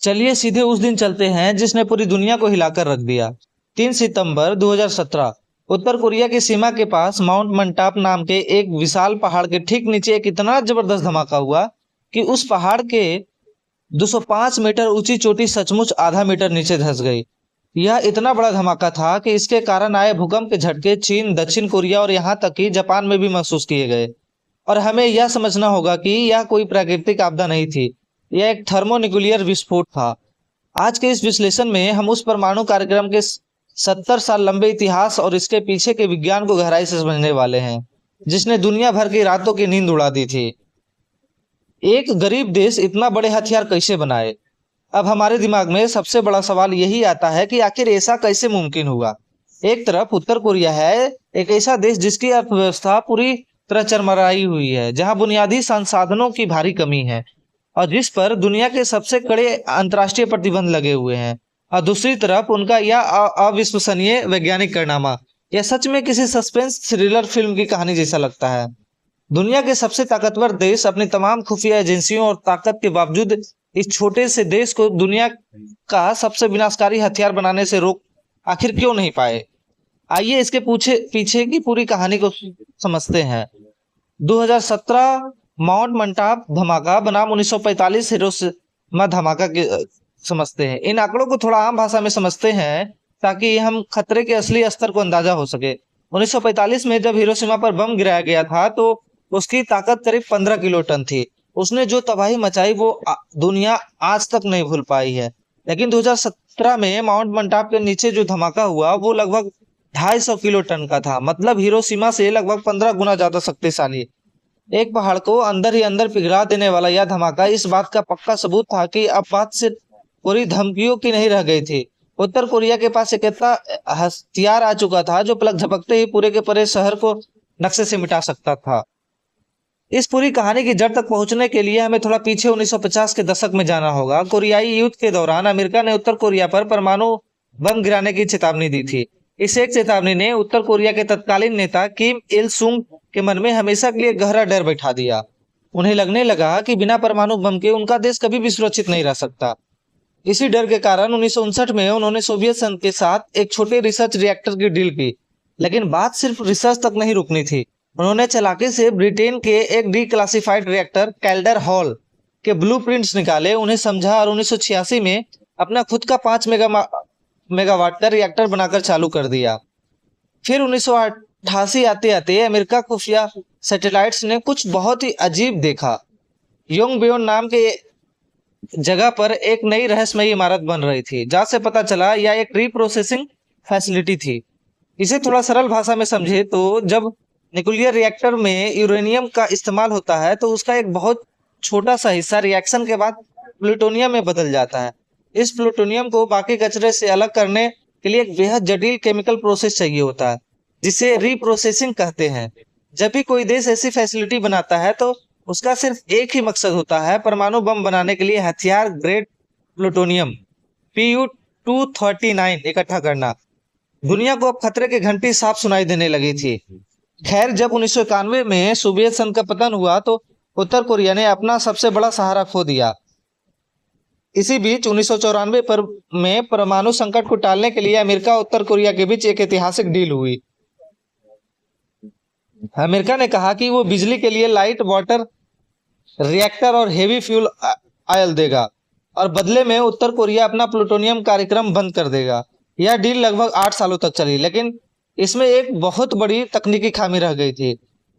चलिए सीधे उस दिन चलते हैं जिसने पूरी दुनिया को हिलाकर रख दिया। 3 सितंबर 2017 उत्तर कोरिया की सीमा के पास माउंट मंटाप नाम के एक विशाल पहाड़ के ठीक नीचे एक इतना जबरदस्त धमाका हुआ कि उस पहाड़ के 205 मीटर ऊंची चोटी सचमुच आधा मीटर नीचे धंस गई। यह इतना बड़ा धमाका था कि इसके कारण आए भूकंप के झटके चीन, दक्षिण कोरिया और यहाँ तक कि जापान में भी महसूस किए गए। और हमें यह समझना होगा कि यह कोई प्राकृतिक आपदा नहीं थी, यह एक थर्मोन्यूक्लियर विस्फोट था। आज के इस विश्लेषण में हम उस परमाणु कार्यक्रम के 70 साल लंबे इतिहास और इसके पीछे के विज्ञान को गहराई से समझने वाले हैं, जिसने दुनिया भर की रातों की नींद उड़ा दी थी। एक गरीब देश इतना बड़े हथियार कैसे बनाए? अब हमारे दिमाग में सबसे बड़ा सवाल यही आता है कि आखिर ऐसा कैसे मुमकिन हुआ। एक तरफ उत्तर कोरिया है, एक ऐसा देश जिसकी अर्थव्यवस्था पूरी तरह चरमराई हुई है, जहां बुनियादी संसाधनों की भारी कमी है और जिस पर दुनिया के सबसे कड़े अंतर्राष्ट्रीय प्रतिबंध लगे हुए हैं। और दूसरी तरफ उनका यह अविश्वसनीय वैज्ञानिक कारनामा, यह सच में किसी सस्पेंस थ्रिलर फिल्म की कहानी जैसा लगता है। दुनिया के सबसे ताकतवर देश अपनी तमाम खुफिया एजेंसियों और ताकत के बावजूद इस छोटे से देश को दुनिया का सबसे विनाशकारी हथियार बनाने से रोक आखिर क्यों नहीं पाए? आइए इसके पीछे की पूरी कहानी को समझते हैं। 2017 माउंट मंटाप धमाका बनाम 1945 हिरोशिमा धमाका के समझते हैं। इन आंकड़ों को थोड़ा आम भाषा में समझते हैं ताकि हम खतरे के असली स्तर को अंदाजा हो सके। 1945 में जब हिरोशिमा पर बम गिराया गया था तो उसकी ताकत करीब 15 किलो टन थी। उसने जो तबाही मचाई वो दुनिया आज तक नहीं भूल पाई है। लेकिन 2017 में माउंट मंटाप के नीचे जो धमाका हुआ वो लगभग 250 किलो टन का था, मतलब हिरोशिमा से लगभग 15 गुना ज्यादा शक्तिशाली। एक पहाड़ को अंदर ही अंदर पिघला देने वाला यह धमाका इस बात का पक्का सबूत था कि अब बात सिर्फ पूरी धमकियों की नहीं रह गई थी। उत्तर कोरिया के पास एक ऐसा हथियार आ चुका था जो पलक झपकते ही पूरे के पूरे शहर को नक्शे से मिटा सकता था। इस पूरी कहानी की जड़ तक पहुंचने के लिए हमें थोड़ा पीछे 1950 के दशक में जाना होगा। कोरियाई युद्ध के दौरान अमेरिका ने उत्तर कोरिया पर परमाणु बम गिराने की चेतावनी दी थी। इस एक चेतावनी ने उत्तर कोरिया के तत्कालीन नेता किम इल सुंग के मन में हमेशा के लिए गहरा डर बैठा दिया। उन्हें लगने लगा कि बिना परमाणु बम के उनका देश कभी भी सुरक्षित नहीं रह सकता। इसी डर के कारण 1959 में उन्होंने सोवियत संघ के साथ एक छोटे रिसर्च रिएक्टर की डील की। लेकिन बात सिर्फ रिसर्च तक नहीं रुकनी थी। उन्होंने चालाकी से ब्रिटेन के एक डिक्लासिफाइड रिएक्टर कैल्डर हॉल के ब्लूप्रिंट्स निकाले, उन्हें समझा और 1986 में अपना खुद का 5 मेगावाट का रिएक्टर बनाकर चालू कर दिया। फिर 1988 आते आते अमेरिका खुफिया सैटेलाइट्स ने कुछ बहुत ही अजीब देखा। योंगबियोन नाम के जगह पर एक नई रहस्यमयी इमारत बन रही थी, जहां से पता चला यह एक रीप्रोसेसिंग फैसिलिटी थी। इसे थोड़ा सरल भाषा में समझे तो जब न्यूक्लियर रिएक्टर में यूरेनियम का इस्तेमाल होता है तो उसका एक बहुत छोटा सा हिस्सा रिएक्शन के बाद प्लूटोनियम में बदल जाता है। इस प्लूटोनियम को बाकी कचरे से अलग करने के लिए एक बेहद जटिल केमिकल प्रोसेस चाहिए होता है, जिसे रीप्रोसेसिंग कहते हैं। जब भी कोई देश ऐसी फैसिलिटी बनाता है तो उसका सिर्फ एक ही मकसद होता है, परमाणु बम बनाने के लिए हथियार ग्रेड प्लूटोनियम Pu-239 इकट्ठा करना। दुनिया को अब खतरे की घंटी साफ सुनाई देने लगी थी। खैर, जब 1991 में सोवियत संघ का पतन हुआ तो उत्तर कोरिया ने अपना सबसे बड़ा सहारा खो दिया। इसी बीच 1994 में परमाणु संकट को टालने के लिए अमेरिका और उत्तर कोरिया के बीच एक ऐतिहासिक डील हुई। अमेरिका ने कहा कि वो बिजली के लिए लाइट वाटर रिएक्टर और हेवी फ्यूल ऑयल देगा और बदले में उत्तर कोरिया अपना प्लूटोनियम कार्यक्रम बंद कर देगा। यह डील लगभग 8 सालों तक चली, लेकिन इसमें एक बहुत बड़ी तकनीकी खामी रह गई थी।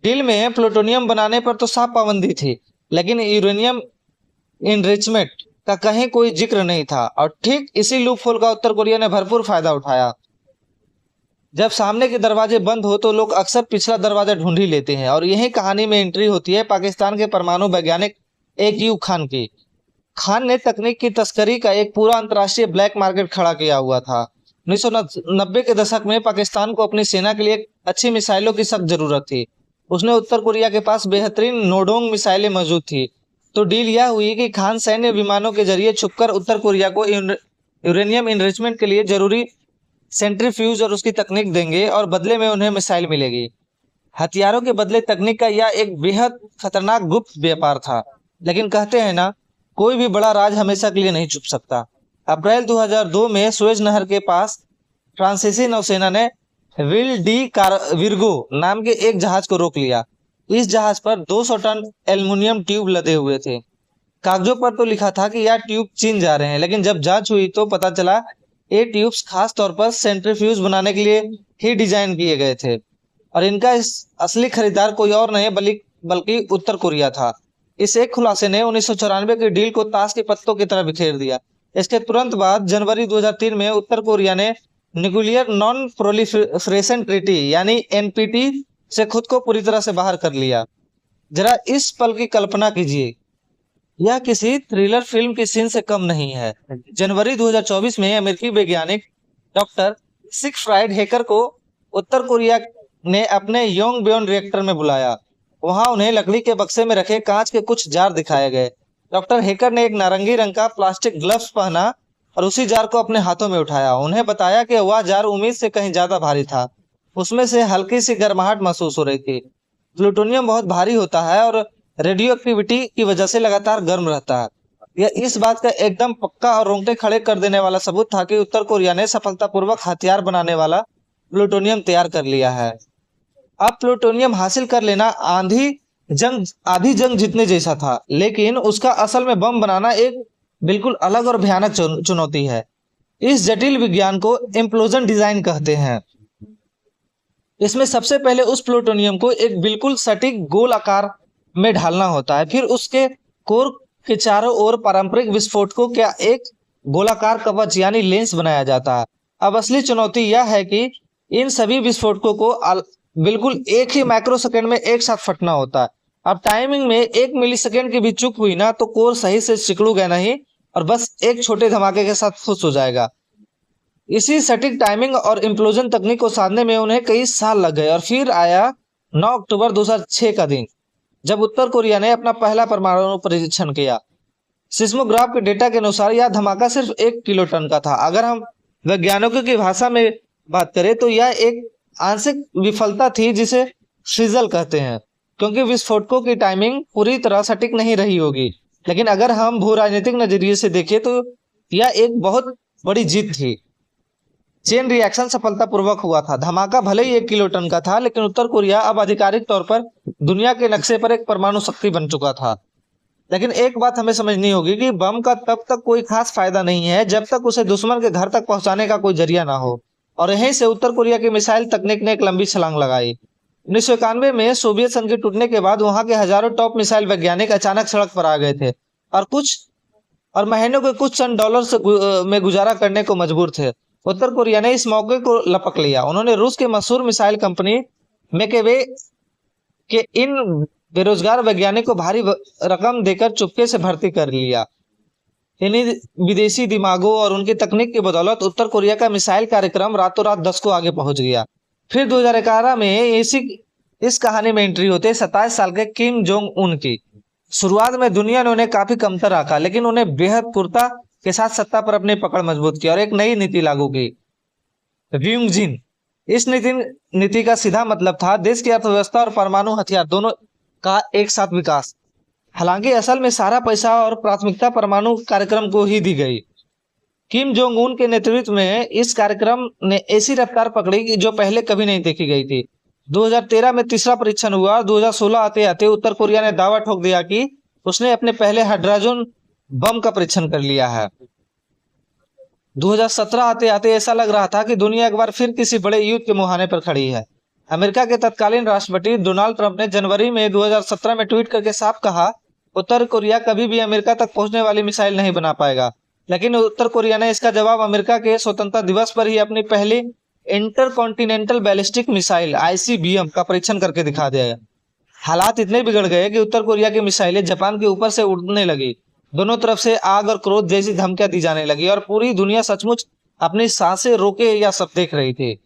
डील में प्लूटोनियम बनाने पर तो साफ पाबंदी थी, लेकिन यूरेनियम इनरिचमेंट का कहीं कोई जिक्र नहीं था और ठीक इसी लूपहोल का उत्तर कोरिया ने भरपूर फायदा उठाया। जब सामने के दरवाजे बंद हो तो लोग अक्सर पिछला दरवाजा ढूंढ ही लेते हैं और यही कहानी में एंट्री होती है पाकिस्तान के परमाणु वैज्ञानिक AQ खान की। खान ने तकनीक की तस्करी का एक पूरा अंतर्राष्ट्रीय ब्लैक मार्केट खड़ा किया हुआ था। 1990 के दशक में पाकिस्तान को अपनी सेना के लिए अच्छी मिसाइलों की सख्त जरूरत थी। उसने उत्तर कोरिया के पास बेहतरीन नोडोंग मिसाइलें मौजूद थी। तो डील यह हुई कि खान सैन्य विमानों के जरिए छुपकर उत्तर कोरिया को यूरेनियम इनरिचमेंट के लिए जरूरी सेंट्रीफ्यूज और उसकी तकनीक देंगे और बदले में उन्हें मिसाइल मिलेगी। हथियारों के बदले तकनीक का यह एक बेहद खतरनाक गुप्त व्यापार था। लेकिन कहते हैं ना, कोई भी बड़ा राज हमेशा के लिए नहीं छुप सकता। अप्रैल 2002 में सुएज नहर के पास फ्रांसीसी नौसेना ने विल डी विर्गो नाम के एक जहाज को रोक लिया। इस जहाज पर 200 टन एल्युमिनियम ट्यूब लदे हुए थे। कागजों पर तो लिखा था कि यह ट्यूब चीन जा रहे हैं, लेकिन जब जांच हुई तो पता चला ये ट्यूब्स खास तौर पर सेंट्रीफ्यूज बनाने के लिए ही डिजाइन किए गए थे और इनका इस असली खरीदार कोई और नहीं बल्कि उत्तर कोरिया था। इस एक खुलासे ने 1994 की डील को ताश के पत्तों की तरह बिखेर दिया। इसके तुरंत बाद जनवरी 2003 में उत्तर कोरिया ने न्यूक्लियर नॉन प्रोलिफरेशन ट्रीटी यानी एनपीटी से खुद को पूरी तरह से बाहर कर लिया। जरा इस पल की कल्पना कीजिए, यह किसी थ्रिलर फिल्म की सीन से कम नहीं है। जनवरी 2024 में अमेरिकी वैज्ञानिक डॉक्टर सिगफ्राइड हेकर को उत्तर कोरिया ने अपने योंगबियोन रिएक्टर में बुलाया। वहां उन्हें लकड़ी के बक्से में रखे कांच के कुछ जार दिखाए गए। डॉक्टर हेकर ने एक नारंगी रंग का प्लास्टिक ग्लव्स पहना और उसी जार को अपने हाथों में उठाया। उन्हें बताया कि वह जार उम्मीद से कहीं ज्यादा भारी था। उसमें से हल्की सी गर्माहट महसूस हो रही थी। प्लूटोनियम बहुत भारी होता है और रेडियो एक्टिविटी की वजह से लगातार गर्म रहता है। यह इस बात का एकदम पक्का और रोंगटे खड़े कर देने वाला सबूत था कि उत्तर कोरिया ने सफलतापूर्वक हथियार बनाने वाला प्लूटोनियम तैयार कर लिया है। अब प्लूटोनियम हासिल कर लेना आधी जंग जीतने जैसा था, लेकिन उसका असल में बम बनाना एक बिल्कुल अलग और भयानक चुनौती है। इस जटिल विज्ञान को इम्प्लोजन डिजाइन कहते हैं। इसमें सबसे पहले उस प्लूटोनियम को एक बिल्कुल सटीक गोल आकार में ढालना होता है। फिर उसके कोर के चारों ओर पारंपरिक विस्फोट को क्या एक गोलाकार कवच यानी लेंस बनाया जाता है। अब असली चुनौती यह है कि इन सभी विस्फोटकों को बिल्कुल एक ही माइक्रोसेकंड में एक साथ फटना होता है। अब टाइमिंग में 1 मिलीसेकंड की भी चूक हुई ना तो कोर सही से सिकुड़ेगा नहीं और बस एक छोटे धमाके के साथ फुस हो जाएगा। इसी सटीक टाइमिंग और इम्प्लोजन तकनीक को साधने में उन्हें कई साल लग गए और फिर आया 9 अक्टूबर 2006 का दिन, जब उत्तर कोरिया ने अपना पहला परमाणु परीक्षण किया। सिस्मोग्राफ के डेटा के अनुसार यह धमाका सिर्फ 1 किलोटन का था। अगर हम वैज्ञानिकों की भाषा में बात करें तो यह एक आंशिक विफलता थी जिसे फिजल कहते हैं, क्योंकि विस्फोटकों की टाइमिंग पूरी तरह सटीक नहीं रही होगी। लेकिन अगर हम भू राजनीतिक नजरिए से देखें तो यह एक बहुत बड़ी जीत थी। चेन रिएक्शन सफलतापूर्वक हुआ था। धमाका भले ही 1 किलोटन का था, लेकिन उत्तर कोरिया अब आधिकारिक तौर पर दुनिया के नक्शे पर एक परमाणु शक्ति बन चुका था। लेकिन एक बात हमें समझनी होगी कि बम का तब तक कोई खास फायदा नहीं है जब तक उसे दुश्मन के घर तक पहुंचाने का कोई जरिया ना हो। और यहीं से उत्तर कोरिया की मिसाइल तकनीक ने एक लंबी छलांग लगाई। 1991 में सोवियत संघ के टूटने के बाद वहां के हजारों टॉप मिसाइल वैज्ञानिक अचानक सड़क पर आ गए थे और महीनों के कुछ चंद डॉलर में गुजारा करने को मजबूर थे। उत्तर कोरिया ने इस मौके को लपक लिया। उन्होंने रूस के मशहूर मिसाइल कंपनी मैकेवे के इन बेरोजगार वैज्ञानिक को भारी रकम देकर चुपके से भर्ती कर लिया। इन्हीं विदेशी दिमागों और उनकी तकनीक की बदौलत उत्तर कोरिया का मिसाइल कार्यक्रम रातों रात 10 को आगे पहुंच गया। फिर 2011 में इस कहानी में एंट्री होते 27 साल के किम जोंग उन की। शुरुआत में दुनिया ने उन्हें काफी कमतर आंका, लेकिन उन्हें बेहद पुरता के साथ सत्ता पर अपनी पकड़ मजबूत की और एक नई नीति लागू की, व्यूंगजिन। इस नीति का सीधा मतलब था देश की अर्थव्यवस्था और परमाणु हथियार दोनों का एक साथ विकास। हालांकि असल में सारा पैसा और प्राथमिकता परमाणु कार्यक्रम को ही दी गई। किम जोंग उन के नेतृत्व में इस कार्यक्रम ने ऐसी रफ्तार पकड़ी कि जो पहले कभी नहीं देखी गई थी। 2013 में तीसरा परीक्षण हुआ। 2016 आते आते उत्तर कोरिया ने दावा ठोक दिया कि उसने अपने पहले हाइड्रोजन बम का परीक्षण कर लिया है। 2017 आते आते ऐसा लग रहा था कि दुनिया एक बार फिर किसी बड़े युद्ध के मुहाने पर खड़ी है। अमेरिका के तत्कालीन राष्ट्रपति डोनाल्ड ट्रंप ने जनवरी में 2017 में ट्वीट करके साफ कहा, उत्तर कोरिया कभी भी अमेरिका तक पहुंचने वाली मिसाइल नहीं बना पाएगा। लेकिन उत्तर कोरिया ने इसका जवाब अमेरिका के स्वतंत्रता दिवस पर ही अपनी पहली इंटरकॉन्टिनेंटल बैलिस्टिक मिसाइल ICBM का परीक्षण करके दिखा दिया। हालात इतने बिगड़ गए कि उत्तर कोरिया की मिसाइलें जापान के ऊपर से उड़ने लगी। दोनों तरफ से आग और क्रोध जैसी धमकियां दी जाने लगी और पूरी दुनिया सचमुच अपनी सांसें रोके या सब देख रही थी।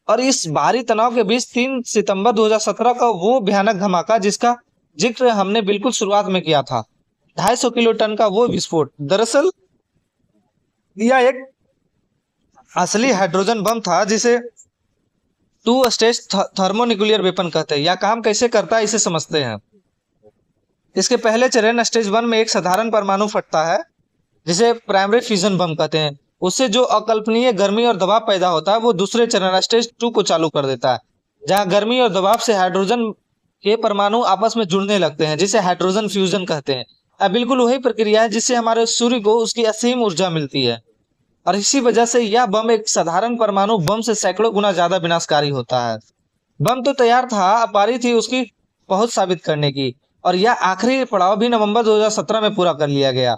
और इस भारी तनाव के बीच 3 सितंबर 2017 का वो भयानक धमाका जिसका जिक्र हमने बिल्कुल शुरुआत में किया था, 250 किलो टन का वो विस्फोट, दरअसल यह एक असली हाइड्रोजन बम था जिसे 2 स्टेज थर्मोन्यूक्लियर वेपन कहते हैं। यह काम कैसे करता है इसे समझते हैं। इसके पहले चरण स्टेज 1 में एक साधारण परमाणु फटता है जिसे प्राइमरी फ्यूजन बम कहते हैं। उससे जो अकल्पनीय गर्मी और दबाव पैदा होता है वो दूसरे चरण स्टेज 2 को चालू कर देता है, जहां गर्मी और दबाव से हाइड्रोजन के परमाणु आपस में जुड़ने लगते हैं, जिसे हाइड्रोजन फ्यूजन कहते हैं। अब बिल्कुल वही प्रक्रिया है जिससे हमारे सूर्य को उसकी असीम ऊर्जा मिलती है, और इसी वजह से यह बम एक साधारण परमाणु बम से सैकड़ों गुना ज्यादा विनाशकारी होता है। बम तो तैयार था, अब बारी थी उसकी पहुंच साबित करने की, और यह आखिरी पड़ाव भी नवंबर 2017 में पूरा कर लिया गया।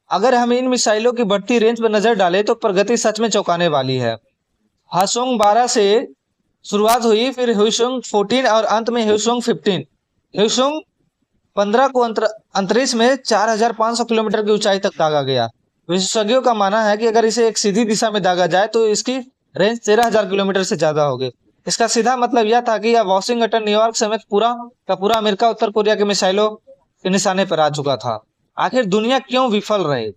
अगर हम इन मिसाइलों की बढ़ती रेंज पर नजर डालें तो प्रगति सच में चौंकाने वाली है। हासोंग 12 से शुरुआत हुई, फिर ह्यूसोंग 14 और अंत में ह्यूसोंग 15। ह्यूसोंग 15 को अंतरिक्ष में 4500 किलोमीटर की ऊंचाई तक दागा गया। विशेषज्ञों का मानना है कि अगर इसे एक सीधी दिशा में दागा जाए तो इसकी रेंज 13,000 किलोमीटर से ज्यादा होगी। इसका सीधा मतलब यह था कि यह वॉशिंगटन, न्यूयॉर्क समेत पूरा का पूरा अमेरिका उत्तर कोरिया के मिसाइलों के निशाने पर आ चुका था। आखिर दुनिया क्यों विफल रही?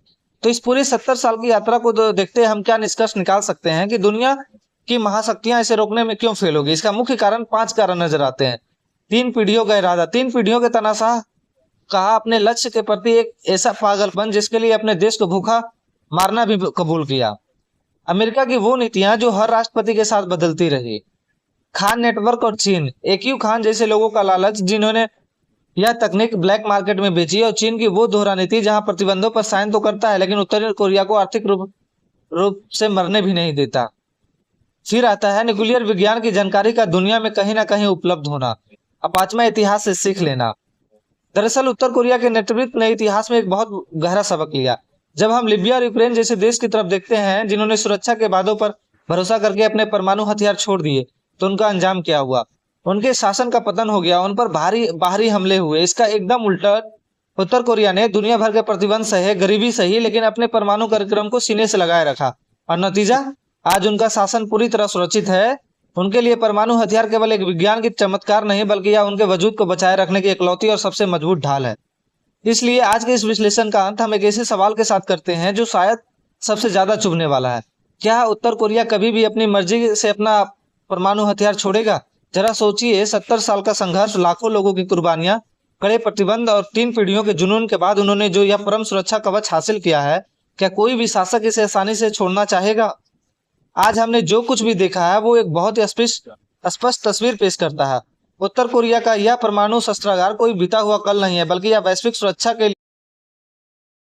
तो इस पूरे 70 साल की यात्रा को देखते हम क्या निष्कर्ष निकाल सकते हैं कि दुनिया की महाशक्तियां इसे रोकने में क्यों फेल होगी। इसका मुख्य कारण 5 कारण नजर आते हैं। 3 पीढ़ियों का इरादा, 3 पीढ़ियों के तनाशाह कहा अपने लक्ष्य के प्रति एक ऐसा पागलपन जिसके लिए अपने देश को भूखा मारना भी कबूल किया। अमेरिका की वो नीतियां जो हर राष्ट्रपति के साथ बदलती रही। खान नेटवर्क और चीन, AQ खान जैसे लोगों का लालच जिन्होंने यह तकनीक ब्लैक मार्केट में बेची, और चीन की वो दोहरा नीति जहां प्रतिबंधों पर साइन तो करता है लेकिन उत्तरी कोरिया को आर्थिक रूप से मरने भी नहीं देता। फिर आता है न्यूक्लियर विज्ञान की जानकारी का दुनिया में कहीं ना कहीं उपलब्ध होना। अब 5वां इतिहास से सीख लेना। दरअसल उत्तर कोरिया के नेतृत्व ने इतिहास में एक बहुत गहरा सबक लिया। जब हम लीबिया और यूक्रेन जैसे देश की तरफ देखते हैं जिन्होंने सुरक्षा के वादों पर भरोसा करके अपने परमाणु हथियार छोड़ दिए, तो उनका अंजाम क्या हुआ? उनके शासन का पतन हो गया, उन पर बाहरी हमले हुए। इसका एकदम उल्टा उत्तर कोरिया ने दुनिया भर के प्रतिबंध सहे, गरीबी सही, लेकिन अपने परमाणु कार्यक्रम को सीने से लगाए रखा, और नतीजा आज उनका शासन पूरी तरह सुरक्षित है। उनके लिए परमाणु हथियार केवल एक विज्ञान की चमत्कार नहीं, बल्कि यह उनके वजूद को बचाए रखने की इकलौती और सबसे मजबूत ढाल है। इसलिए आज के इस विश्लेषण का अंत हम एक ऐसे सवाल के साथ करते हैं जो शायद सबसे ज्यादा चुभने वाला है। क्या उत्तर कोरिया कभी भी अपनी मर्जी से अपना परमाणु हथियार छोड़ेगा? जरा सोचिए, 70 साल का संघर्ष, लाखों लोगों की कुर्बानियां, कड़े प्रतिबंध और 3 पीढ़ियों के जुनून के बाद उन्होंने जो यह परम सुरक्षा कवच हासिल किया है, क्या कोई भी शासक इसे आसानी से छोड़ना चाहेगा? आज हमने जो कुछ भी देखा है वो एक बहुत ही स्पष्ट तस्वीर पेश करता है। उत्तर कोरिया का यह परमाणु शस्त्रागार कोई बीता हुआ कल नहीं है, बल्कि यह वैश्विक सुरक्षा के